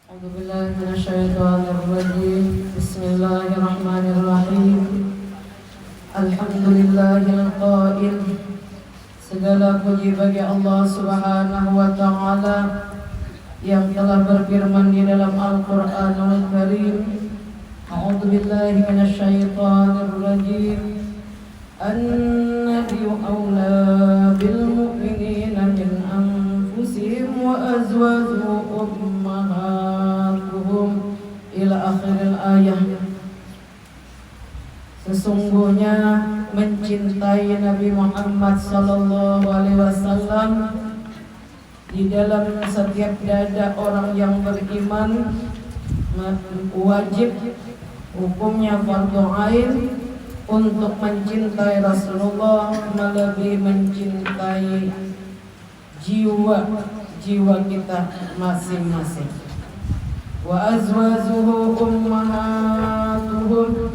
أعوذ بالله من الشيطان الرجيم. بسم الله الرحمن الرحيم. Alhamdulillahil qail. Segala puji bagi Allah Subhanahu wa taala yang telah berfirman di dalam Al-Qur'anul Karim. A'udzu billahi minasyaitonir rajim. An-nabiyyu awla bil mu'minina min anfusihim wa azwajuhum ummahatuhum ila akhiril ayah. Sesungguhnya mencintai Nabi Muhammad sallallahu alaihi wasallam di dalam setiap dada orang yang beriman wajib, hukumnya fardu ain untuk mencintai Rasulullah melebihi mencintai jiwa kita masing-masing. Wa azwajuhu ummahatuhum,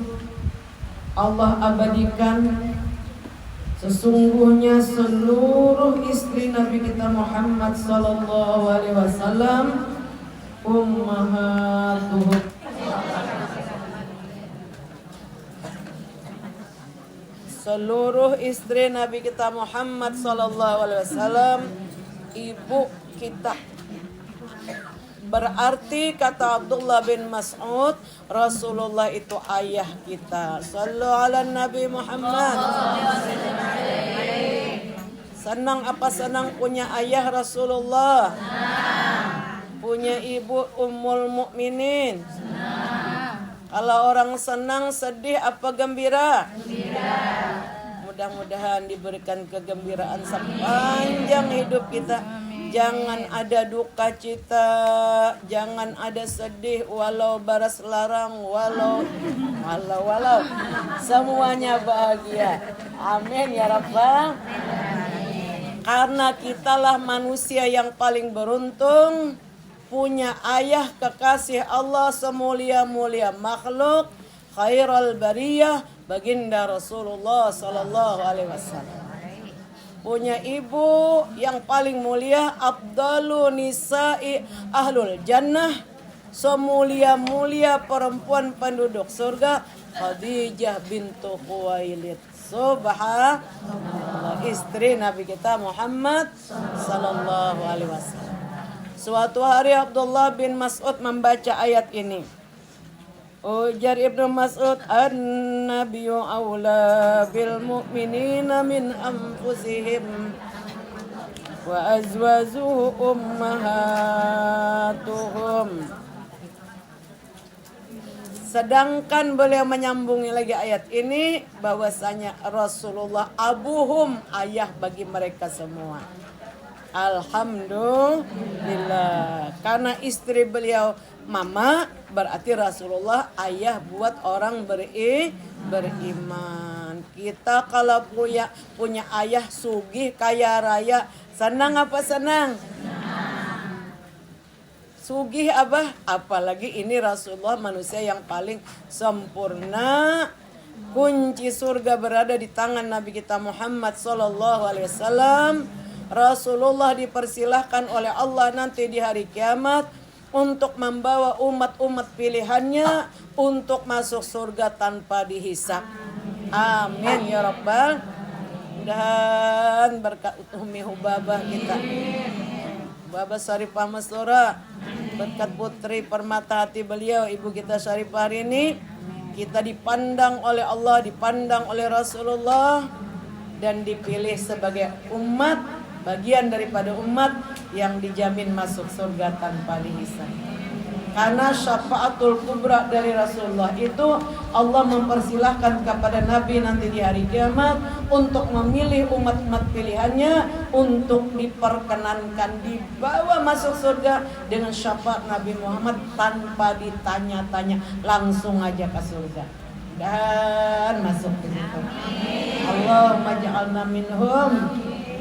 Allah abadikan sesungguhnya seluruh istri Nabi kita Muhammad sallallahu alaihi wasallam ummahatuhum, seluruh istri Nabi kita Muhammad sallallahu alaihi wasallam ibu kita. Berarti kata Abdullah bin Mas'ud, Rasulullah itu ayah kita. Sallu ala Nabi Muhammad. Senang apa senang punya ayah Rasulullah? Punya ibu Ummul Mukminin? Kalau orang senang, sedih apa gembira? Mudah-mudahan diberikan kegembiraan sepanjang hidup kita. Jangan ada duka cita, jangan ada sedih, walau baras larang, walau semuanya bahagia. Amin ya Rabbal. Karena kitalah manusia yang paling beruntung, punya ayah kekasih Allah semulia-mulia makhluk, khairul bariyah, baginda Rasulullah sallallahu alaihi wasallam. Punya ibu yang paling mulia, afdalu nisa'i ahlul jannah, semulia-mulia perempuan penduduk surga, Khadijah bintu Khuwailid. Subhanallah, istri Nabi kita Muhammad sallallahu alaihi wasallam. Suatu hari Abdullah bin Mas'ud membaca ayat ini. Ujar Ibnu Mas'ud, an-nabiyyu awla bil mu'minina min anfusihim wa azwajuhu ummahatuhum. Sedangkan beliau menyambungi lagi ayat ini bahwasanya Rasulullah abuhum, ayah bagi mereka semua. Alhamdulillah, karena istri beliau mama, berarti Rasulullah ayah buat orang beriman. Kita kalau punya ayah sugih kaya raya, senang apa senang? Sugih apa? Apalagi ini Rasulullah manusia yang paling sempurna. Kunci surga berada di tangan Nabi kita Muhammad sallallahu alaihi wasallam. Rasulullah dipersilahkan oleh Allah nanti di hari kiamat untuk membawa umat-umat pilihannya untuk masuk surga tanpa dihisab. Amin ya Rabbal. Dan berkat Umi Hubabah kita, Baba Syarifah Mastura, berkat putri permata hati beliau, ibu kita Syarifah hari ini, kita dipandang oleh Allah, dipandang oleh Rasulullah, dan dipilih sebagai umat, bagian daripada umat yang dijamin masuk surga tanpa dihisab. Karena syafaatul kubra dari Rasulullah itu Allah mempersilahkan kepada Nabi nanti di hari kiamat untuk memilih umat-umat pilihannya untuk diperkenankan dibawa masuk surga dengan syafaat Nabi Muhammad tanpa ditanya-tanya, langsung aja ke surga dan masuk ke situ. Allahumma ja'alna minhum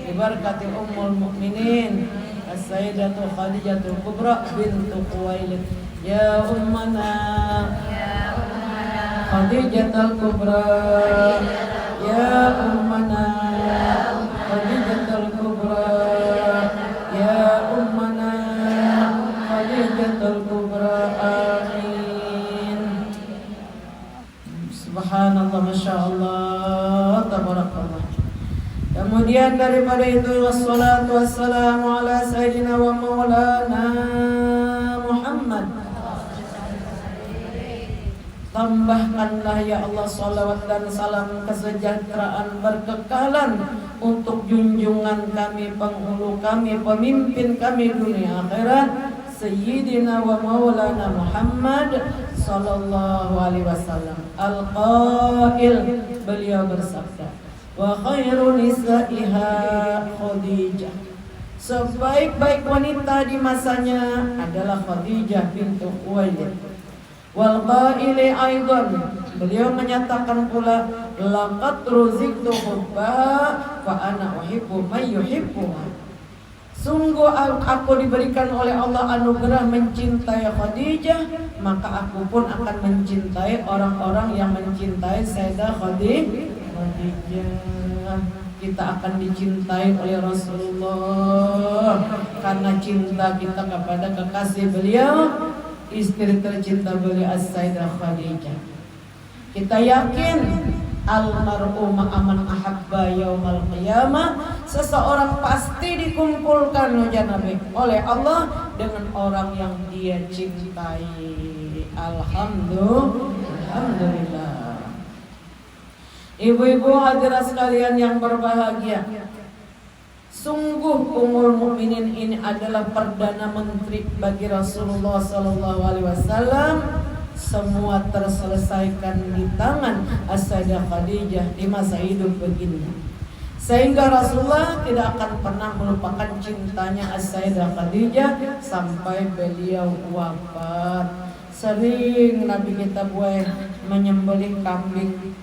Ibarakati Ummul Mukminin As-Sayyidatu Khadijatul Kubra bintu Khuwailid. Ya ummana Khadijatul Kubra, ya ummana Khadijatul Kubra, ya ummana Khadijatul Kubra. Kemudian daripada itu wassalatu wassalamu ala sayyidina wa maulana Muhammad. Tambahkanlah ya Allah salawat dan salam kesejahteraan berkekalan untuk junjungan kami, penghulu kami, pemimpin kami dunia akhirat, Sayyidina wa maulana Muhammad sallallahu alaihi wasallam. Al-qail, beliau bersabda, wa khairu nisaiha Khadijah. Sebaik-baik wanita di masanya adalah Khadijah bintu Khuwailid. Wal qaili aidan, beliau menyatakan pula, laqad ruziqtu hubbaha fa ana uhibbu man yuhibbuha. Sungguh aku diberikan oleh Allah anugerah mencintai Khadijah, maka aku pun akan mencintai orang-orang yang mencintai Sayyidah Khadijah. Kita akan dicintai oleh Rasulullah karena cinta kita kepada kekasih beliau, istri tercinta beliau As-Sayyidah Khadijah. Kita yakin al-mar'u ma'aman ahabba yaumal qiyamah, seseorang pasti dikumpulkan oleh Allah dengan orang yang dia cintai. Alhamdulillah. Ibu-ibu hadirat sekalian yang berbahagia, sungguh Ummul Mukminin ini adalah perdana menteri bagi Rasulullah SAW. Semua terselesaikan di tangan As-Sayyidah Khadijah di masa hidup baginda, sehingga Rasulullah tidak akan pernah melupakan cintanya As-Sayyidah Khadijah sampai beliau wafat. Sering Nabi kita buat menyembelih kambing,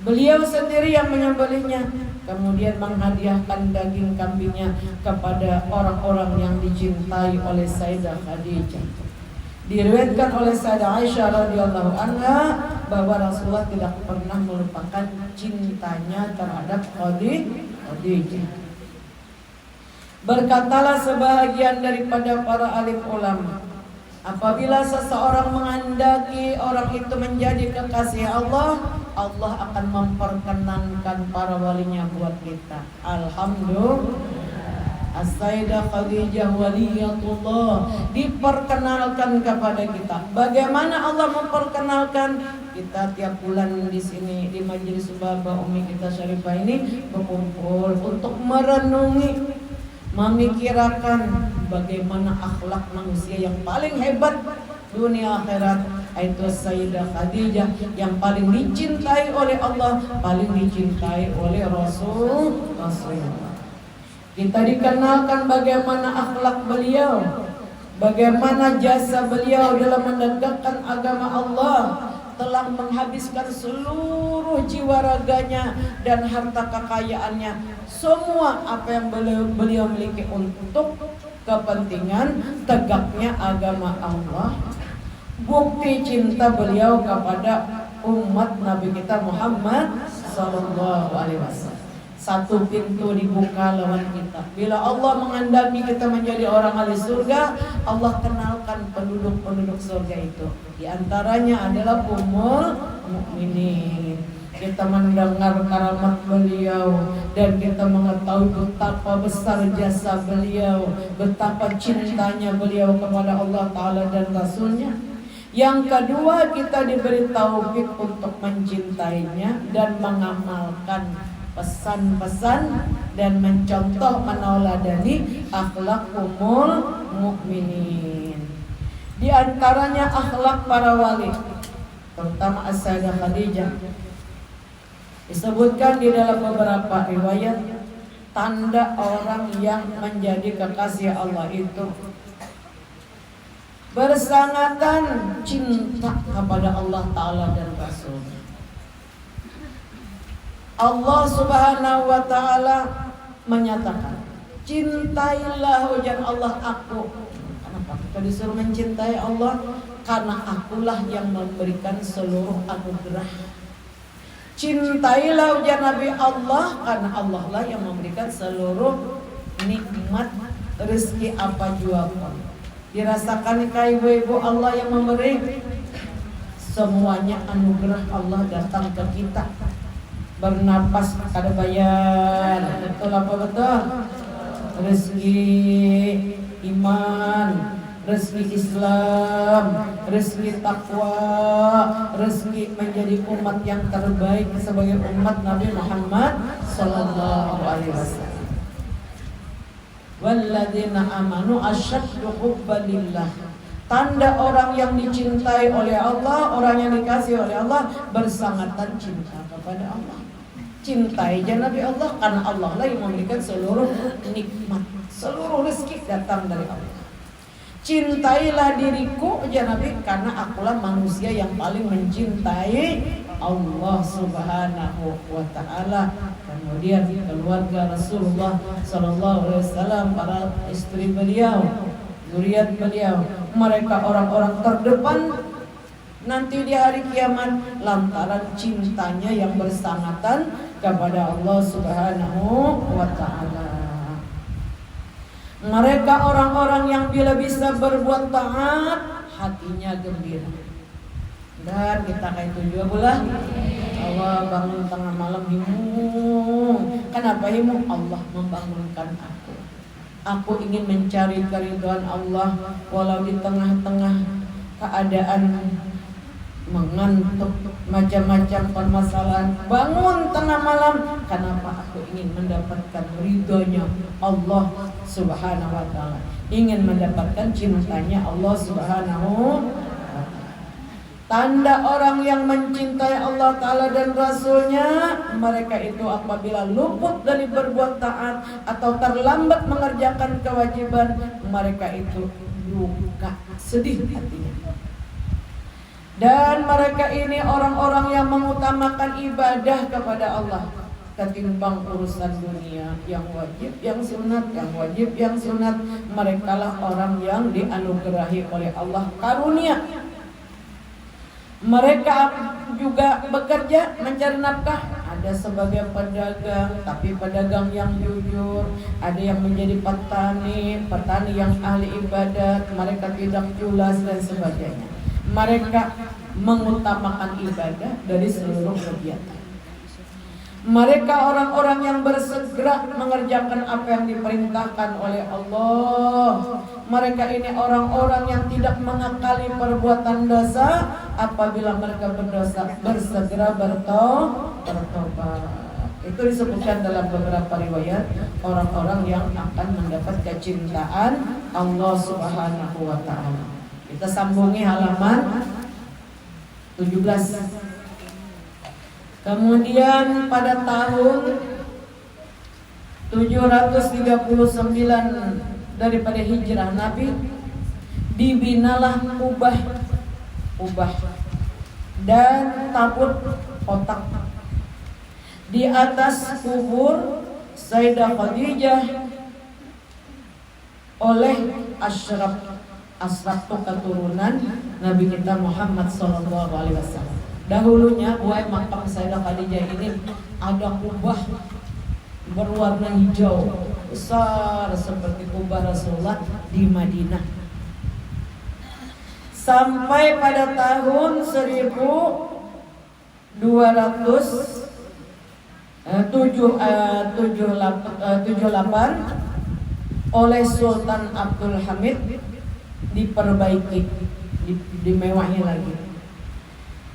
beliau sendiri yang menyembelihnya, kemudian menghadiahkan daging kambingnya kepada orang-orang yang dicintai oleh Sayyidah Khadijah. Diriwayatkan oleh Sayyidah Aisyah radhiyallahu anha bahwa Rasulullah tidak pernah melupakan cintanya terhadap Khadijah. Berkatalah sebahagian daripada para alim ulama, apabila seseorang menghendaki orang itu menjadi kekasih Allah, Allah akan memperkenankan para walinya buat kita. Alhamdulillah. As-Sayyidah Khadijah waliyatullah diperkenalkan kepada kita. Bagaimana Allah memperkenalkan? Kita tiap bulan di sini di majelis Baba Umi kita Syarifah ini berkumpul untuk merenungi, memikirkan bagaimana akhlak manusia yang paling hebat dunia akhirat, yaitu Sayyidah Khadijah yang paling dicintai oleh Allah, paling dicintai oleh Rasulullah. Kita dikenalkan bagaimana akhlak beliau, bagaimana jasa beliau dalam menegakkan agama Allah, telah menghabiskan seluruh jiwa raganya dan harta kekayaannya, semua apa yang beliau miliki untuk kepentingan tegaknya agama Allah. Bukti cinta beliau kepada umat Nabi kita Muhammad sallallahu alaihi wasallam. Satu pintu dibuka lawan kita. Bila Allah menghendaki kita menjadi orang ahli surga, Allah kenalkan penduduk-penduduk surga itu. Di antaranya adalah Ummul Mukminin. Kita mendengar karamat beliau dan kita mengetahui betapa besar jasa beliau, betapa cintanya beliau kepada Allah Ta'ala dan Rasulnya. Yang kedua, kita diberi taufik untuk mencintainya dan mengamalkan pesan-pesan dan mencontoh menauladani akhlak Ummul Mukminin. Di antaranya akhlak para wali, terutama As-Sayyidah Khadijah. Disebutkan di dalam beberapa riwayat, tanda orang yang menjadi kekasih Allah itu bersangatan cinta kepada Allah Ta'ala dan Rasul. Allah Subhanahu wa Ta'ala menyatakan, cintailah ujian Allah aku. Kenapa kita disuruh mencintai Allah? Karena akulah yang memberikan seluruh anugerah. Cintailah ujian Nabi Allah, karena Allah lah yang memberikan seluruh nikmat rezeki apa jua pun. Dirasakan ibu-ibu, Allah yang memberi. Semuanya anugerah Allah datang ke kita. bernapas kada bayan. Betul apa betul? Rezeki iman, rezeki Islam, rezeki takwa, rezeki menjadi umat yang terbaik sebagai umat Nabi Muhammad sallallahu alaihi wasallam. Walladzina amanu asyaddu hubban lillah. Tanda orang yang dicintai oleh Allah, orang yang dikasihi oleh Allah bersangatan cinta kepada Allah. Cintai Nabi Allah karena Allah lah yang memberikan seluruh nikmat, seluruh rezeki datang dari Allah. Cintailah diriku Nabi karena akulah manusia yang paling mencintai Allah Subhanahu wa taala. Kemudian keluarga Rasulullah sallallahu alaihi wasallam, para istri beliau, zuriat beliau, mereka orang-orang terdepan nanti di hari kiamat lantaran cintanya yang bersangatan kepada Allah Subhanahu wa taala. Mereka orang-orang yang bila bisa berbuat taat hatinya gembira. Dan kita kayak itu juga pula Allah bangun tengah malam himung. Kenapa himung? Allah membangunkan aku. Aku ingin mencari keridhaan Allah walau di tengah-tengah keadaan mengantuk, macam-macam permasalahan. Bangun tengah malam, kenapa? Aku ingin mendapatkan ridhonya Allah Subhanahu wa taala, ingin mendapatkan cintanya Allah Subhanahu wa taala. Tanda orang yang mencintai Allah taala dan Rasulnya, mereka itu apabila luput dari berbuat taat atau terlambat mengerjakan kewajiban, mereka itu duka, sedih hatinya. Dan mereka ini orang-orang yang mengutamakan ibadah kepada Allah ketimbang urusan dunia, yang wajib, yang sunat, yang wajib, yang sunat. Mereka lah orang yang dianugerahi oleh Allah karunia. Mereka juga bekerja mencari nafkah. Ada sebagai pedagang, tapi pedagang yang jujur. Ada yang menjadi petani, petani yang ahli ibadat. Mereka tidak culas dan sebagainya. Mereka mengutamakan ibadah dari seluruh kegiatan. Mereka orang-orang yang bersegera mengerjakan apa yang diperintahkan oleh Allah. Mereka ini orang-orang yang tidak mengakali perbuatan dosa. Apabila mereka berdosa, bersegera bertobat. Itu disebutkan dalam beberapa riwayat orang-orang yang akan mendapat kecintaan Allah Subhanahu wa taala. Kita sambungi halaman 17. Kemudian pada tahun 739 daripada hijrah Nabi, dibinalah Kubah dan tabut kotak di atas kubur Sayyidah Khadijah oleh Ashraf itu keturunan Nabi kita Muhammad sallallahu alaihi wasallam. Dahulunya buai makam Sayyidah Khadijah ini ada kubah berwarna hijau besar seperti kubah Rasulullah di Madinah. Sampai pada tahun 1278 oleh Sultan Abdul Hamid diperbaiki, dimewahi lagi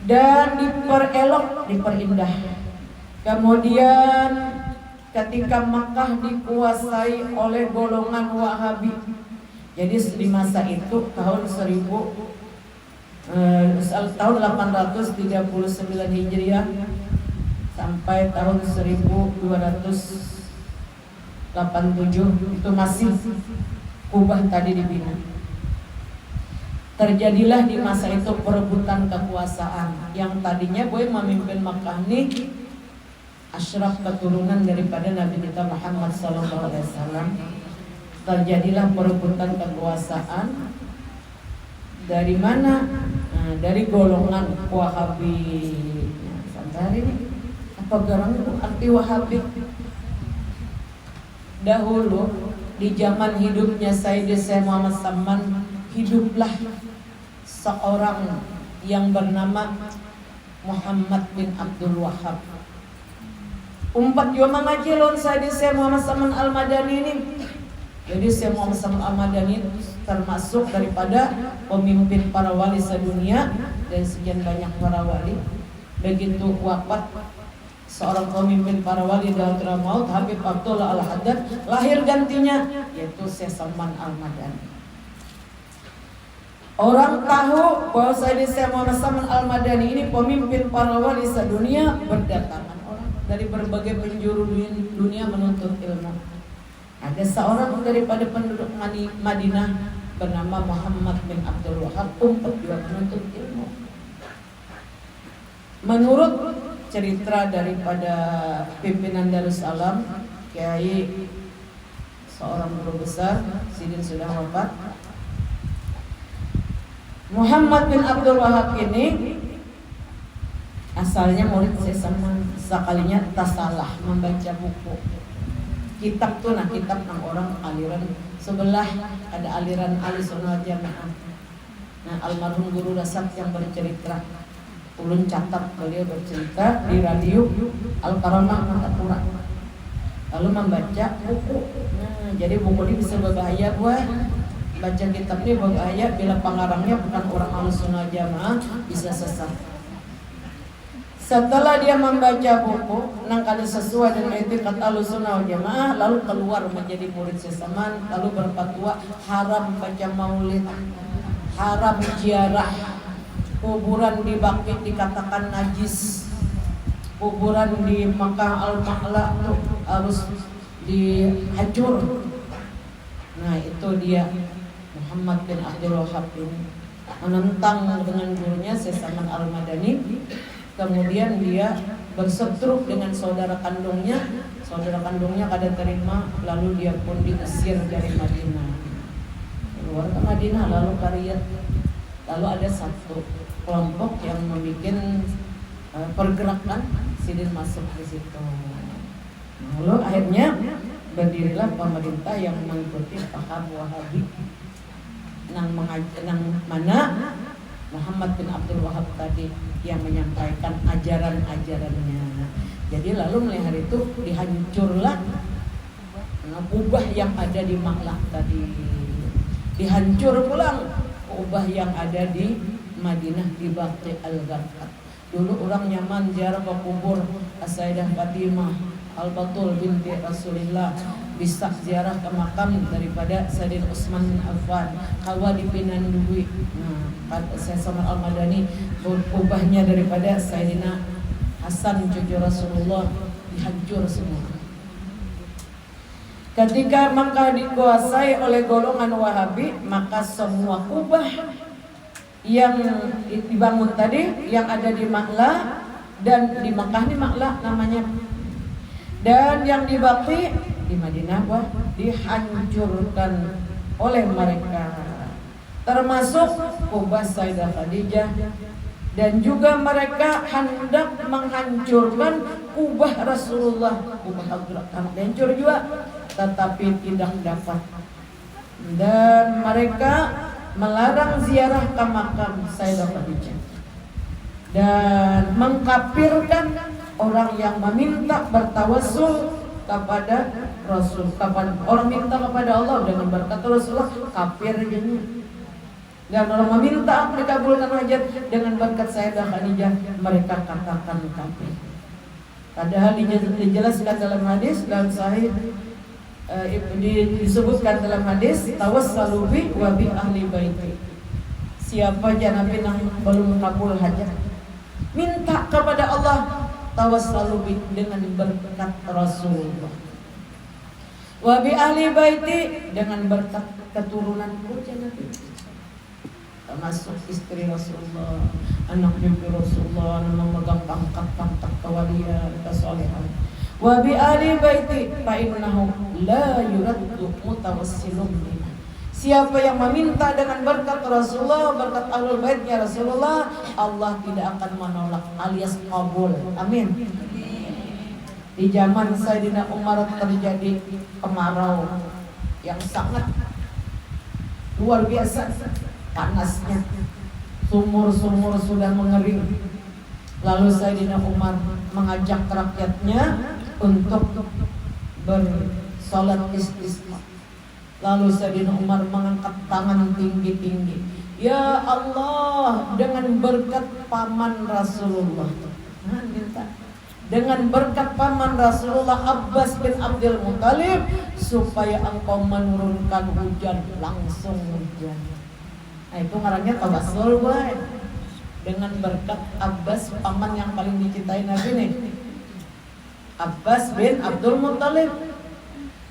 dan diperelok, diperindah. Kemudian ketika Makkah dikuasai oleh golongan Wahabi, jadi di masa itu tahun 839 Hijriah sampai tahun 1287 itu masih Kubah tadi dibina. Terjadilah di masa itu perebutan kekuasaan. Yang tadinya boy memimpin Makkah nih Ashraf keturunan daripada Nabi kita Muhammad SAW. Terjadilah perebutan kekuasaan. Dari mana? Nah, dari golongan Wahabi. Sampai hari ini apa garang arti Wahabi? Dahulu di zaman hidupnya Sayyidina Muhammad Salman, hiduplah seorang yang bernama Muhammad bin Abdul Wahab. Umpat juga mengaji lawan saya Muhammad Saman Al-Madani ini. Jadi Syekh Muhammad Saman Al-Madani termasuk daripada pemimpin para wali sedunia, dan sekian banyak para wali. Begitu wafat seorang pemimpin para wali dalam maut, Habib Abdullah Al-Haddad, lahir gantinya yaitu Syekh Salman Al-Madani. Orang tahu bahwa Syekh Muhammad Saman Al-Madani ini pemimpin para wali sedunia, berdatangan orang dari berbagai penjuru dunia menuntut ilmu. Ada seorang daripada penduduk Madinah bernama Muhammad bin Abdul Wahab, umpat juga menuntut ilmu. Menurut cerita daripada pimpinan Darussalam, Kiai seorang guru besar, sidin sudah wafat, Muhammad bin Abdul Wahab ini asalnya murid Syekh Saman, sekalinya tak salah membaca buku kitab tuh, kitab ng orang aliran sebelah ada aliran Ahlussunnah wal Jamaah. Nah, almarhum guru Rasad yang bercerita, ulun catat beliau bercerita di radio Al-Karamah Mantapura, lalu membaca buku. Nah, jadi buku ini bisa berbahaya buat baca kitab ini, berbahaya bila pengarangnya bukan orang Ahlussunnah wal Jamaah, bisa sesat. Setelah dia membaca buku nang kali sesuai dengan etikat Ahlussunnah wal Jamaah, lalu keluar menjadi murid Syekh Saman, lalu berfatwa haram baca maulid, haram ziarah, kuburan di Baqi dikatakan najis, kuburan di Makkah Al-Ma'la harus dihancur. Nah, itu dia Muhammad bin Abdul Wahab ini menentang dengan gurunya Syekh Saman Al-Madani. Kemudian dia bersetruk dengan saudara kandungnya kada terima, lalu dia pun diusir dari Madinah, keluar ke Madinah, lalu ke Riyadh. Lalu ada satu kelompok yang membuat pergerakan, sidin masuk ke situ. Lalu akhirnya berdirilah pemerintah yang mengikuti paham Wahabi, nang mana Muhammad bin Abdul Wahab tadi yang menyampaikan ajaran-ajarannya. Jadi lalu mulai hari itu dihancurlah kubah yang ada di Makkah tadi, dihancur pulang kubah yang ada di Madinah di Baqi Al-Gharqad. Dulu orang nyaman ziarah ke kubur As-Sayyidah Fatimah Al-Batul binti Rasulillah, bisa ziarah ke makam daripada Sayyidina Utsman bin Affan, kawa di Pinandui. Nah, Syekh Saman Al-Madani kubahnya daripada Sayyidina Hasan cucu Rasulullah dihancur semua. Ketika Makkah dikuasai oleh golongan Wahabi, maka semua kubah yang dibangun tadi yang ada di Makkah, dan di Makkah ini Makkah namanya, dan yang di Baqi di Madinah dihancurkan oleh mereka, termasuk kubah Sayyidah Khadijah, dan juga mereka hendak menghancurkan kubah Rasulullah, kubah Abdurrahman hancur juga, tetapi tidak dapat. Dan mereka melarang ziarah ke makam Sayyidah Khadijah dan mengkafirkan orang yang meminta bertawassul kepada Rasul, kapan orang minta kepada Allah dengan berkata Rasulullah, kafir jadinya. Dan orang meminta dikabulkan hajat dengan berkat Sayyidah Khadijah, mereka katakan kafir. Padahal dijelaskan dalam hadis, dalam sahih disebutkan dalam hadis, tawassalu bi wa bi ahli baiti. Siapa Nabi yang belum kabul hajat, minta kepada Allah, tawassalu bi dengan berkat Rasulullah. Wa bi ahli baiti dengan berkat keturunanku Nabi, termasuk istri Rasulullah, anak cucu Rasulullah yang memegang pangkat kewalian, kesolehan. Wa bi ahli baiti fa innahu la yuraddu mutawassilun bina. Siapa yang meminta dengan berkat Rasulullah, berkat ahlul baitnya Rasulullah, Allah tidak akan menolak alias kabul. Amin. Di zaman Sayyidina Umar terjadi kemarau yang sangat luar biasa panasnya, sumur-sumur sudah mengering. Lalu Sayyidina Umar mengajak rakyatnya untuk bersolat istisqa. Lalu Sayyidina Umar mengangkat tangan tinggi-tinggi, ya Allah, dengan berkat paman Rasulullah, dengan berkat paman Rasulullah Abbas bin Abdul Muthalib, supaya engkau menurunkan hujan, langsung hujan. Nah itu ngarannya tawassul boy. Dengan berkat Abbas, paman yang paling dicintai Nabi nih, Abbas bin Abdul Muthalib.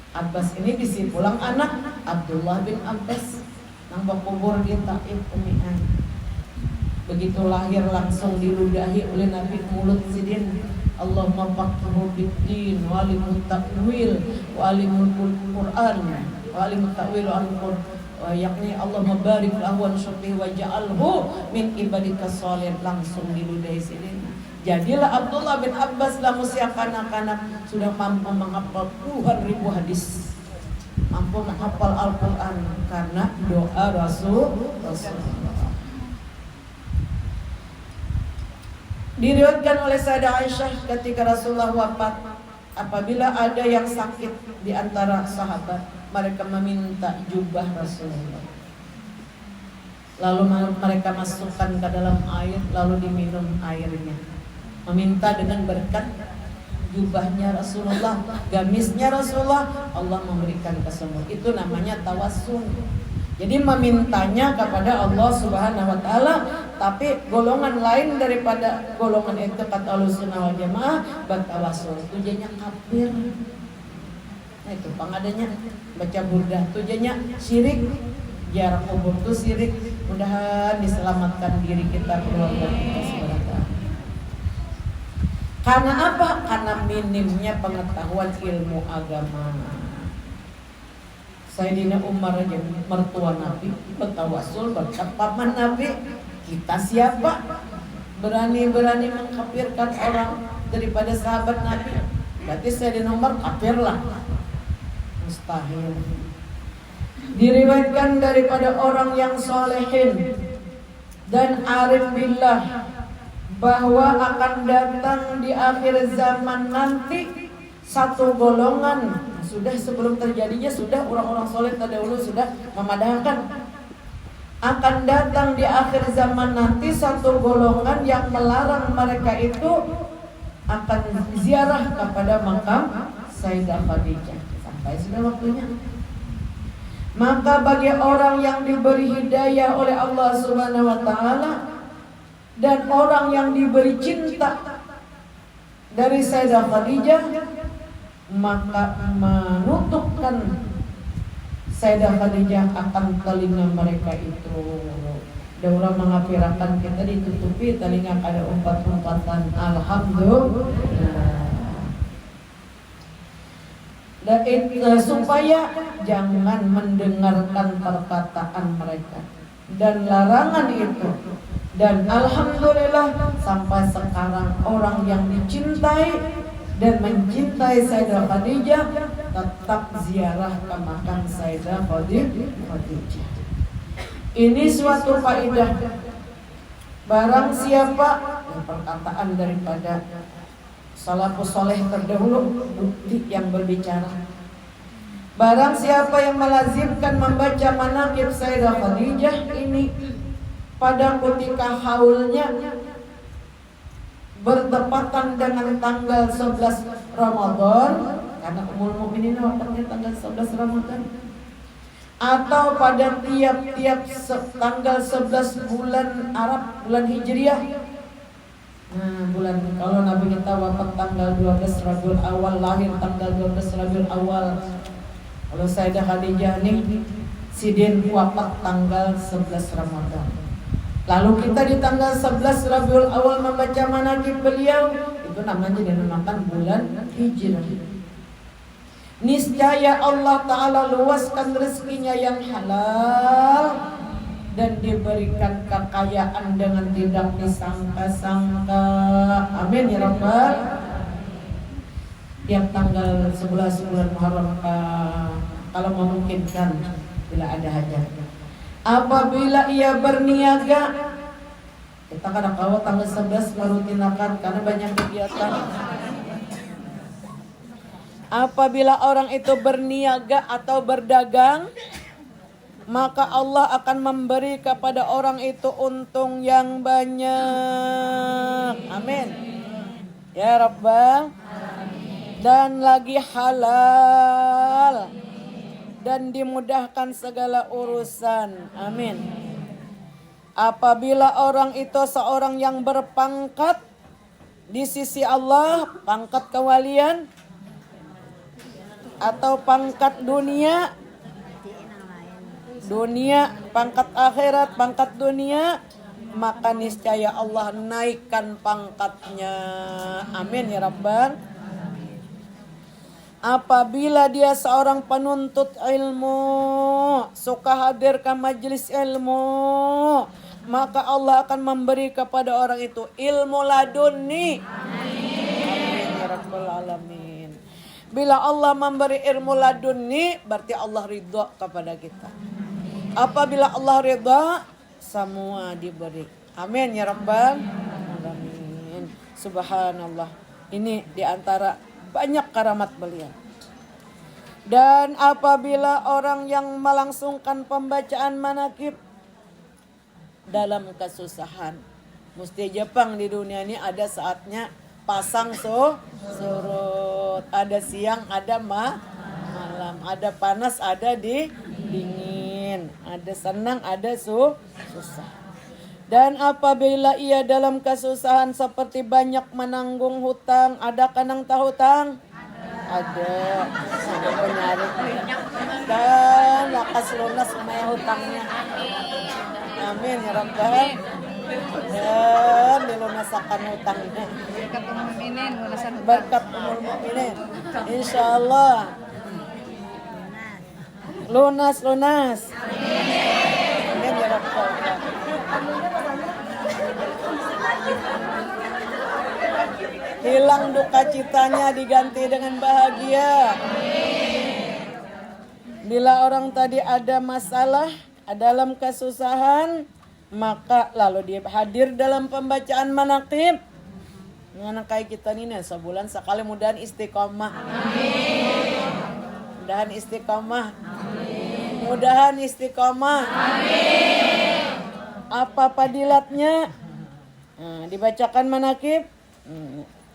Abbas ini bisi pulang anak Abdullah bin Abbas nang kubur di Taif Umi'an. Begitu lahir langsung diludahi oleh Nabi mulut sidin, Allahumma faqihhu bid-din wa alimut ta'wil wa alimul Qur'an wa alimut ta'wil wa alimul Qur'an, yakni Allahumma barik lahu wa syuqih wa ja'alhu min ibadika sholih. Langsung diludahi sidin. Jadilah Abdullah bin Abbas dalam usia kanak-kanak sudah mampu menghafal puluhan ribu hadis, mampu menghafal Al-Quran karena doa Rasulullah. Diriwayatkan oleh Sayyidah Aisyah ketika Rasulullah wafat, apabila ada yang sakit di antara sahabat, mereka meminta jubah Rasulullah. Lalu mereka masukkan ke dalam air, lalu diminum airnya. Meminta dengan berkat jubahnya Rasulullah, gamisnya Rasulullah, Allah memberikan kesembuhan. Itu namanya tawassul. Jadi memintanya kepada Allah Subhanahu wa taala, tapi golongan lain daripada golongan itu kata Ahlussunnah wal Jamaah bertawassul tujuannya kafir. Nah itu pengadanya baca burdah tujuannya syirik, jarak kubur itu syirik. Mudah-mudahan diselamatkan diri kita, keluarga kita sebenarnya. Karena apa? Karena minimnya pengetahuan ilmu agama. Sayyidina Umar aja mertua Nabi bertawassul berkat paman Nabi. Kita siapa? Berani-berani mengkafirkan orang daripada sahabat Nabi. Berarti Sayyidina Umar kafir lah. Mustahil. Diriwayatkan daripada orang yang solehin dan arif billah bahwa akan datang di akhir zaman nanti satu golongan, sudah sebelum terjadinya sudah orang-orang soleh terdahulu sudah memadahkan, akan datang di akhir zaman nanti satu golongan yang melarang mereka itu akan ziarah kepada makam Sayyidah Khadijah sampai sudah waktunya. Maka bagi orang yang diberi hidayah oleh Allah Subhanahu wa taala dan orang yang diberi cinta dari Sayyidah Khadijah, maka menutupkan Sayyidah Khadijah akan telinga mereka itu. Dan orang mengafirakan kita ditutupi telinga kada umpat-umpatan. Alhamdulillah. Dan supaya jangan mendengarkan perkataan mereka dan larangan itu. Dan alhamdulillah sampai sekarang orang yang dicintai dan mencintai Sayyidah Khadijah tetap ziarah ke makam Sayyidah Khadijah. Ini suatu faedah. Barang siapa, perkataan daripada salafus saleh terdahulu, bukti yang berbicara. Barang siapa yang melazimkan membaca manaqib Sayyidah Khadijah ini pada ketika haulnya bertepatan dengan tanggal 11 Ramadan, karena Ummul Mukminin wafatnya tanggal 11 Ramadan, atau pada tiap-tiap tanggal 11 bulan Arab, bulan Hijriah. Nah, bulan kalau Nabi kita wafat tanggal 12 Rabiul Awal, lahir tanggal 12 Rabiul Awal. Kalau Sayyidah Khadijah nih sidin wafat tanggal 11 Ramadan. Lalu kita di tanggal 11 Rabiul Awal membaca manaqib beliau, itu namanya dinamakan bulan Hijrah. Niscaya Allah Ta'ala luaskan rezekinya yang halal dan diberikan kekayaan dengan tidak disangka-sangka. Amin ya Rabbal. Tiap tanggal 11 bulan Muharram kalau memungkinkan bila ada hajat. Apabila ia berniaga, kita kadang-kadang tanggal 11 merutinakan karena banyak kegiatan. Apabila orang itu berniaga atau berdagang, maka Allah akan memberi kepada orang itu untung yang banyak. Amin. Ya Rabbal. Dan lagi halal. Dan dimudahkan segala urusan. Amin. Apabila orang itu seorang yang berpangkat di sisi Allah, pangkat kewalian atau pangkat dunia, pangkat akhirat, pangkat dunia, maka niscaya Allah naikkan pangkatnya. Amin ya Rabbal. Apabila dia seorang penuntut ilmu, suka hadir ke majelis ilmu, maka Allah akan memberi kepada orang itu ilmu laduni. Amin ya Rabbal alamin. Bila Allah memberi ilmu laduni, berarti Allah ridha kepada kita. Apabila Allah ridha, semua diberi. Amin ya Rabbal alamin. Subhanallah. Ini diantara banyak karamat beliau. Dan apabila orang yang melangsungkan pembacaan manakib dalam kesusahan, mesti Jepang di dunia ini ada saatnya pasang surut, ada siang, ada malam, ada panas, ada dingin, ada senang, ada susah. Dan apabila ia dalam kesusahan seperti banyak menanggung hutang, ada kanang tahu hutang? Ada. Ada penyari. Dan lakas lunas semua hutangnya. Amin ya Rabbal. Dan dilunasakan hutangnya. Berkat umul mukminin. Insyaallah. Lunas. Amin ya Rabbal. Hilang duka citanya diganti dengan bahagia. Bila orang tadi ada masalah, dalam kesusahan, maka lalu dia hadir dalam pembacaan manaqib. Dengan kayak kita ini sebulan sekali, mudahan istiqomah. Mudahan istiqomah. Mudahan istiqomah. Apa padilatnya? Dibacakan manaqib.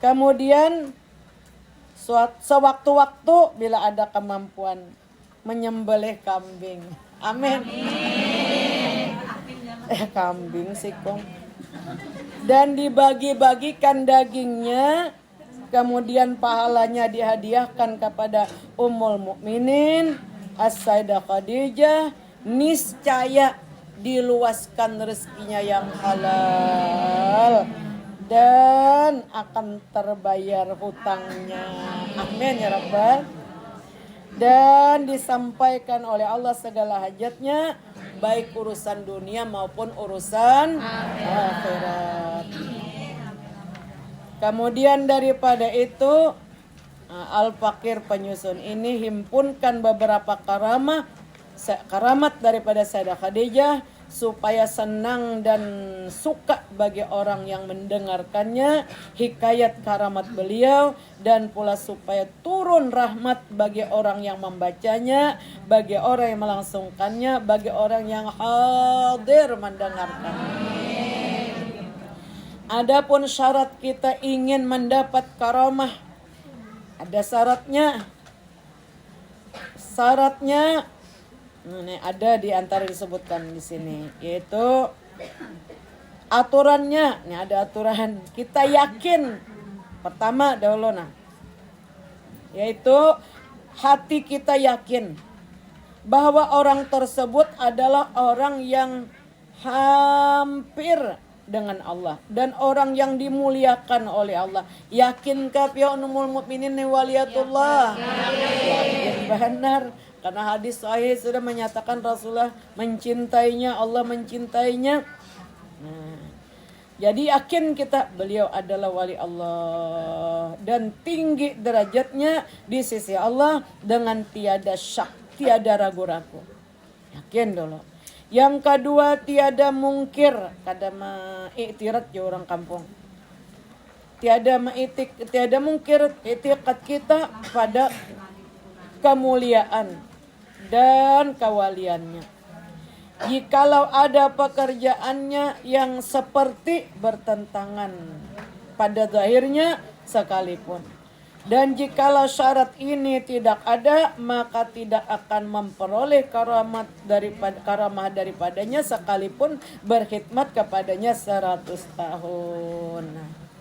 Kemudian sewaktu-waktu bila ada kemampuan menyembelih kambing. Amin. Kambing sih kong. Dan dibagi-bagikan dagingnya, kemudian pahalanya dihadiahkan kepada Ummul Mukminin As-Sayyidah Khadijah, niscaya diluaskan rezekinya yang halal dan akan terbayar hutangnya. Amin ya Rabbal. Dan disampaikan oleh Allah segala hajatnya, baik urusan dunia maupun urusan akhirat. Kemudian daripada itu, Al-Fakir penyusun ini himpunkan beberapa karamat daripada Sayyidah Khadijah supaya senang dan suka bagi orang yang mendengarkannya hikayat karamat beliau, dan pula supaya turun rahmat bagi orang yang membacanya, bagi orang yang melangsungkannya, bagi orang yang hadir mendengarkannya. Adapun syarat kita ingin mendapat karamah, ada syaratnya. Ini ada di antara disebutkan di sini, yaitu aturannya. Ini ada aturan. Kita yakin pertama dahulu yaitu hati kita yakin bahwa orang tersebut adalah orang yang hampir dengan Allah dan orang yang dimuliakan oleh Allah. Yakinkah ya Ummul Mukminin waliyatullah? Yakin benar. Karena hadis sahih sudah menyatakan Rasulullah mencintainya, Allah mencintainya. Jadi yakin kita beliau adalah wali Allah dan tinggi derajatnya di sisi Allah dengan tiada syak, tiada ragu-ragu. Yakin dulu. Yang kedua, tiada mungkir, kada iktirat ya orang kampung. tiada mungkir itiqad kita pada kemuliaan dan kewaliannya. Jikalau ada pekerjaannya yang seperti bertentangan pada zahirnya sekalipun. Dan jikalau syarat ini tidak ada, maka tidak akan memperoleh karamah daripadanya sekalipun berkhidmat kepadanya 100 tahun.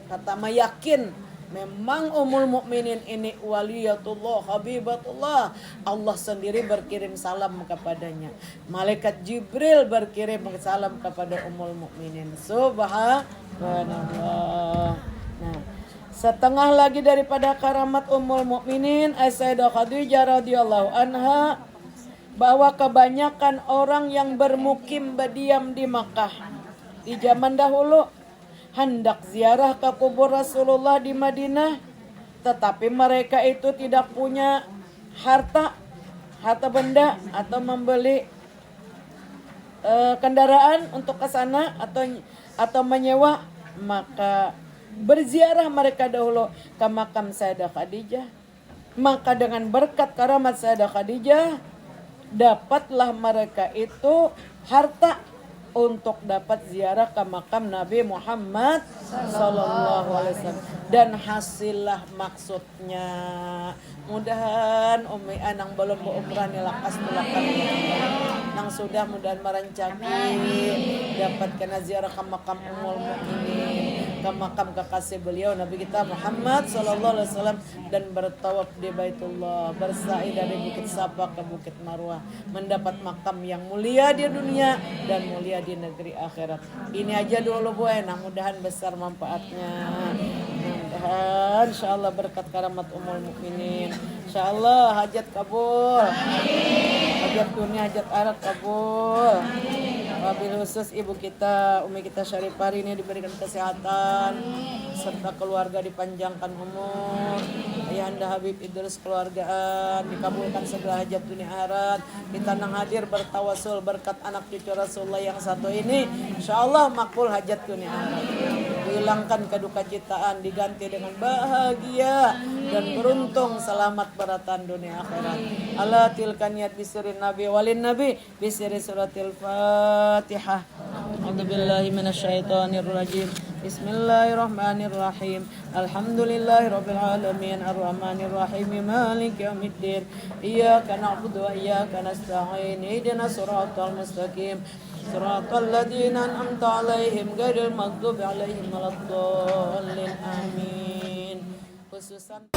Kata yakin memang Ummul Mukminin ini waliyatullah, habibatullah. Allah sendiri berkirim salam kepadanya. Malaikat Jibril berkirim salam kepada Ummul Mukminin. Subhanallah. Nah, setengah lagi daripada karamat Ummul Mukminin Sayyidah Khadijah radhiyallahu anha, bahwa kebanyakan orang yang bermukim berdiam di Makkah di zaman dahulu hendak ziarah ke kubur Rasulullah di Madinah, tetapi mereka itu tidak punya harta benda atau membeli kendaraan untuk ke sana atau menyewa, maka berziarah mereka dahulu ke makam Sayyidah Khadijah. Maka dengan berkat karamat Sayyidah Khadijah, dapatlah mereka itu harta untuk dapat ziarah ke makam Nabi Muhammad sallallahu alaihi wasallam, dan hasillah maksudnya. Mudahan Umi Anang belum berumrah nilakas tulakan nang sudah mudahan merancaki dapat kena ziarah ke makam Ummul Mukminin, ke makam kekasih beliau Nabi kita Muhammad sallallahu alaihi wasallam, dan bertawaf di Baitullah, bersa'i dari Bukit Safa ke Bukit Marwah, mendapat makam yang mulia di dunia dan mulia di negeri akhirat. Ini aja dulu Bu Enang, mudahan besar manfaatnya. Mudahan insyaallah berkat karamat Ummul Mukminin, insyaallah hajat kabul. Hajat dunia, hajat akhirat kabul. Wabil khusus ibu kita, Umi kita Syarifah hari ini diberikan kesehatan serta keluarga dipanjangkan umur. Ayahanda Habib Idrus keluargaan dikabulkan segala hajat dunia akhirat. Kita nang hadir bertawasul berkat anak cucu Rasulullah yang satu ini, insyaallah makbul hajat dunia akhirat. Dihilangkan kedukacitaan, diganti dengan bahagia dan beruntung, selamat beratan dunia akhirat. Ala tilkan niat bisirin nabi walin nabi bisiri suratil Fatihah. A'udzubillahi minasyaitonirrajim. Bismillahirrahmanirrahim. Alhamdulillahirabbil alamin arrahmanirrahim maliki yaumiddin. Iyyaka na'budu wa iyyaka nasta'in. Ihdinas siratal mustaqim. Siratal ladzina an'amta 'alaihim ghairil maghdubi 'alaihim waladdallin. Amin. Khususan